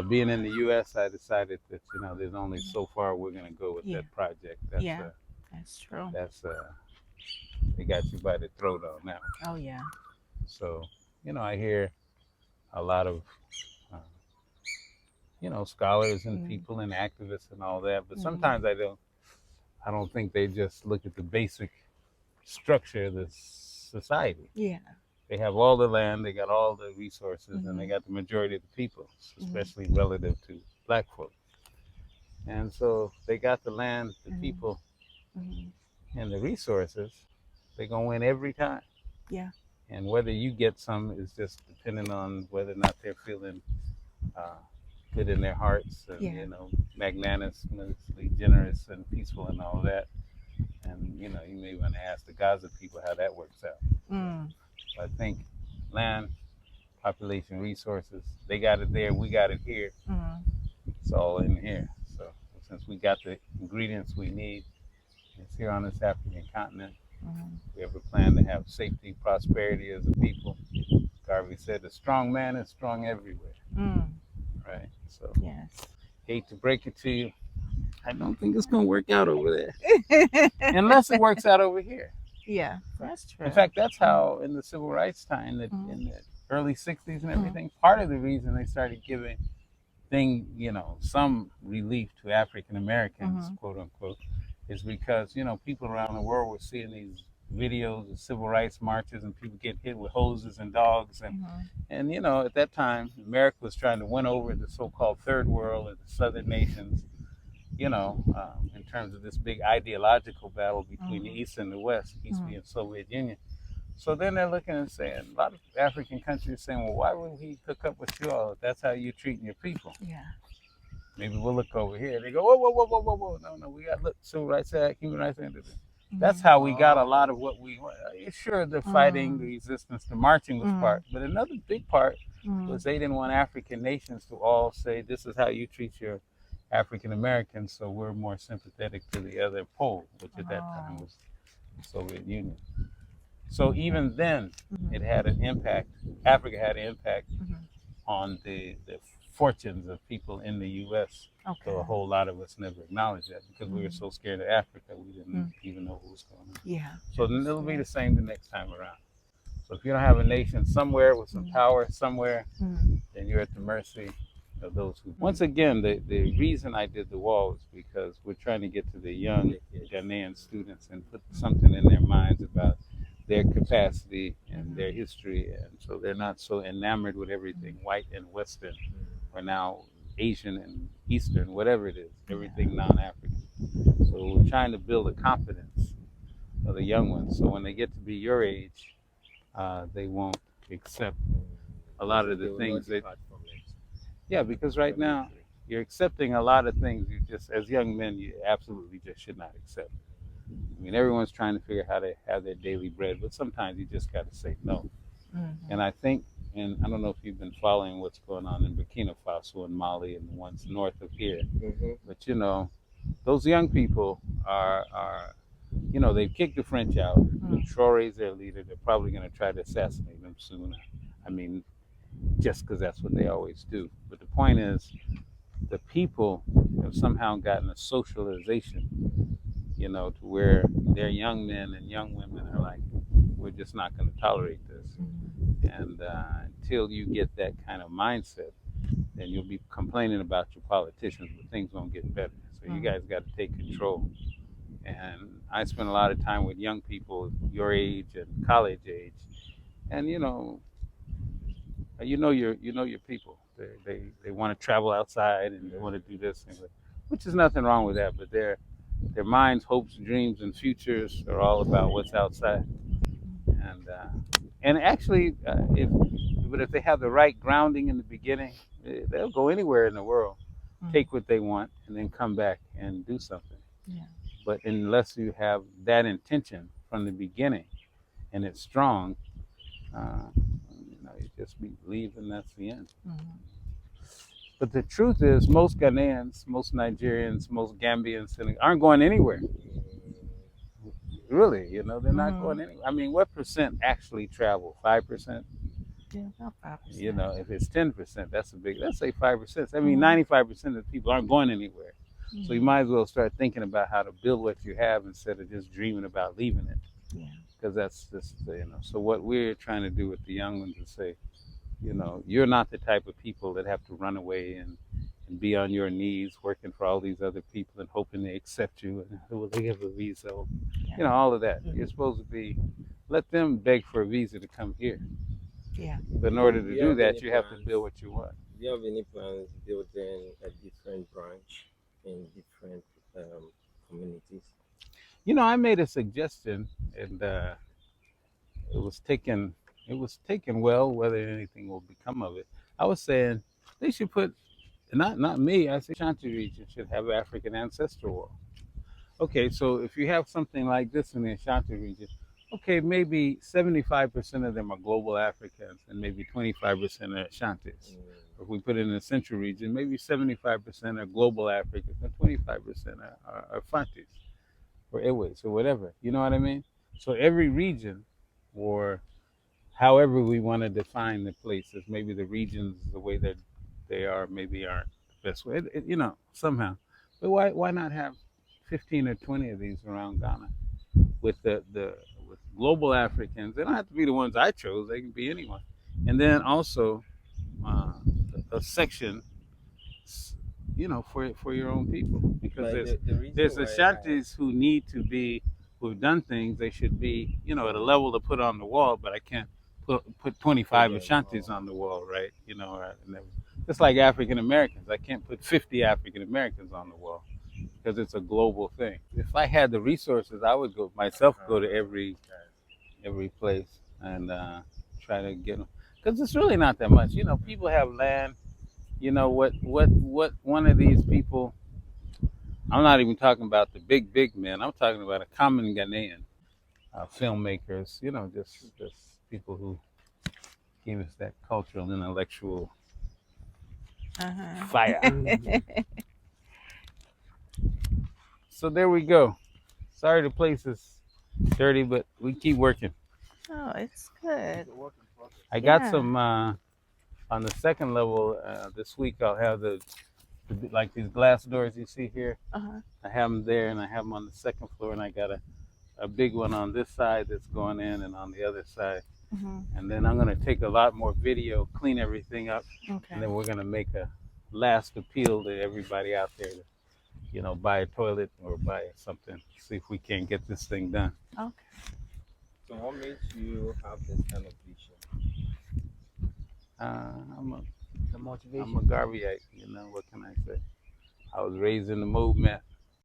Being in the U.S., I decided that there's only Mhm. so far we're gonna go with Yeah. that project. Yeah. That's true. That's they got you by the throat on that one. Oh yeah. So I hear a lot of uh, scholars and Mm. people and activists and all that, but Mm. sometimes I don't think they just look at the basic structure of the society. Yeah. They have all the land, they got all the resources, and they Mhm. got the majority of the people, Mhm. especially relative to black folk. And so they got the land, the Mhm. people, Mhm. and the resources. They're gonna win every time. Yeah. And whether you get some is just depending on whether or not they're feeling uh, good in their hearts and Yeah. magnanimously generous and peaceful and all that. And you may want to ask the Gaza people how that works out. Mm. I think land, population, resources, they got it there, we got it here. Mm. It's all in here. So since we got the ingredients we need, it's here on this African continent. Mhm. We have a plan to have safety, prosperity as a people. Garvey said, "A strong man is strong everywhere." Mm. Right. So Yes. hate to break it to you, I don't think it's gonna work out over there, unless it works out over here. Yeah. That's In true. fact, that's Mm. how in the civil rights time, that Mm. in the early '60s and Mm. everything, part of the reason they started giving some relief to African Americans, Mhm. quote unquote, is because people around the world were seeing these videos of civil rights marches and people get hit with hoses and dogs, Mhm. and at that time America was trying to win over the so-called third world and the southern nations, in terms of this big ideological battle between the Mhm. East and the West, East Mhm. being Soviet Union. So then they're looking and saying, a lot of African countries saying, well, why would we hook up with you all if that's how you're treating your people? Yeah. Maybe we'll look over here. They go, whoa, whoa, whoa, whoa, whoa, whoa. No, no, we got to look, Civil Rights Act, Human Rights Act. That's Mhm. how we got a lot of what we want. Sure, the fighting, the Mm. resistance, the marching was Mm. part, but another big part was Mm. they didn't want African nations to all say, this is how you treat your African Americans, so we're more sympathetic to the other pole, which at that time Oh. was the Soviet Union. So even then, it Mhm. had an impact. Africa had an impact Mhm. on the fortunes of people in the U.S. So a Okay. whole lot of us never acknowledged that because we were Mm. so scared of Africa, we didn't Mm. even know what was going on. Yeah. So then it'll be the Understood. same the next time around. So if you don't have a nation somewhere with some Mm. power somewhere, Mm. then you're at the mercy of those who. Once Mm. again, the reason I did the wall is because we're trying to get to the young Ghanaian students and put Mm. something in their minds about their capacity and their Mhm. history, and so they're not so enamored with everything Mm. white and Western, or now Asian and Eastern, whatever it is, Yeah. everything non-African. So we're trying to build a confidence of the young ones, so when they get to be your age, they won't accept a lot of the things that. Yeah, because right now you're accepting a lot of things you just, as young men, you absolutely just should not accept. I mean, everyone's trying to figure out how to have their daily bread, but sometimes you just got to say no. And Mhm. I think, and I don't know if you've been following what's going on in Burkina Faso and Mali and the ones north of here, but those young people are they've kicked the French out. Mm. Traore is their leader. They're probably going to try to assassinate him soon. I mean, just because that's what they always do. But the point is, the people have somehow gotten a socialization, to where their young men and young women are like, we're just not going to tolerate this. Mhm. And until you get that kind of mindset, then you'll be complaining about your politicians, but things won't get better. So you Mm. guys got to take control. And I spend a lot of time with young people your age and college age, and you know your people. They want to travel outside and they want to do this, which is nothing wrong with that. But their minds, hopes, dreams, and futures are all about what's outside. And actually, if they have the right grounding in the beginning, they'll go anywhere in the world, Mm. take what they want, and then come back and do something. Yeah. But unless you have that intention from the beginning and it's strong, you just be leaving. That's the end. Mhm. But the truth is, most Ghanaians, most Nigerians, most Gambians aren't going anywhere. Really, they're not going Mhm. anywhere. I mean, what percent actually travel? 5%? Yeah, about 5%. You know, if it's 10%, that's a big. Let's say 5%. I mean, Mhm. 95% of the people aren't going anywhere. So you Mhm. might as well start thinking about how to build what you have instead of just dreaming about leaving it. Yeah. Because that's just So what we're trying to do with the young ones is say, you're not the type of people that have to run away and be on your knees working for all these other people and hoping they accept you and will they give a visa. Yeah. All of that. You're supposed to be let them beg for a visa to come here. Yeah. But in order to do that, you have to build what you want. Do you have any plans building a different branch in different communities? I made a suggestion, and it was taken. It was taken well. Whether anything will become of it, I was saying they should put not me. I say Ashanti region should have African ancestor wall. Okay, so if you have something like this in the Ashanti region, okay, maybe 75% of them are global Africans and maybe 25% are Ashantis. If we put it in the central region, maybe 75% are global Africans and 25% are Fantis or Ewas or whatever. You know what I mean? So every region, or however we want to define the places, maybe the regions, the way that they are, maybe aren't the best way, somehow. But why not have 15 or 20 of these around Ghana with with global Africans? They don't have to be the ones I chose. They can be anyone. And then also uh, a section, for your own people, because But the reason there's why Ashantis who need to be who've done things. They should be at a level to put on the wall, but I can't put 25 Ashantis on the wall, right? Just like African Americans, I can't put 50 African Americans on the wall because it's a global thing. If I had the resources, I would go to every place and try to get them, because it's really not that much. People have land. What one of these people, I'm not even talking about the big men, I'm talking about a common Ghanaian, filmmakers, just people who gave us that cultural intellectual fire. So there we go. Sorry the place is dirty, but we keep working. Oh, it's good. I got Yeah. some on the second level. This week I'll have like these glass doors you see here. I have them there, and I have them on the second floor, and I got a big one on this side that's going in, and on the other side. And then I'm gonna take a lot more video, clean everything up, Okay. and then we're gonna make a last appeal to everybody out there to, buy a toilet or buy something. See if we can get this thing done. Okay. So what made you have this kind of vision? I'm The motivation. a Garveyite. What can I say? I was raised in the movement.